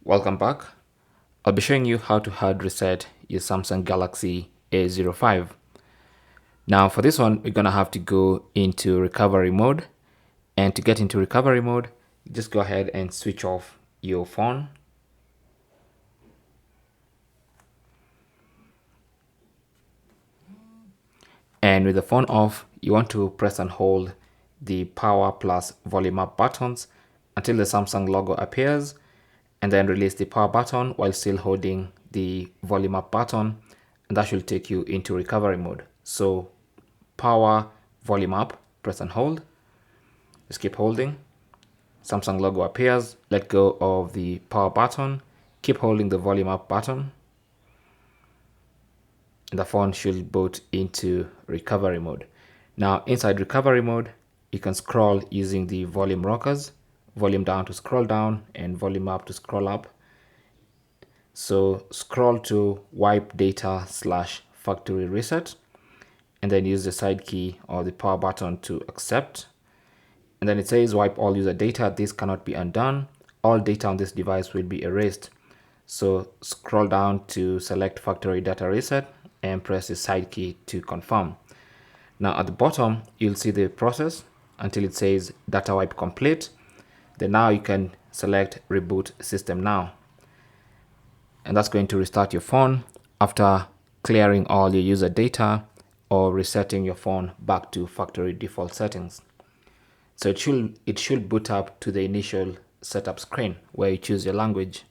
Welcome back. I'll be showing you how to hard reset your Samsung Galaxy A05. Now for this one, we're gonna have to go into recovery mode. And to get into recovery mode, just go ahead and switch off your phone. And with the phone off, you want to press and hold the power plus volume up buttons until the Samsung logo appears, and then release the power button while still holding the volume up button, and that should take you into recovery mode. So power, volume up, press and hold, just keep holding. Samsung logo appears, let go of the power button, keep holding the volume up button, and the phone should boot into recovery mode. Now inside recovery mode, you can scroll using the volume rockers, volume down to scroll down and volume up to scroll up. So scroll to wipe data / factory reset, and then use the side key or the power button to accept. And then it says wipe all user data. This cannot be undone. All data on this device will be erased. So scroll down to select factory data reset and press the side key to confirm. Now at the bottom, you'll see the process until it says data wipe complete. Then now you can select reboot system now. And that's going to restart your phone after clearing all your user data or resetting your phone back to factory default settings. So it should boot up to the initial setup screen where you choose your language.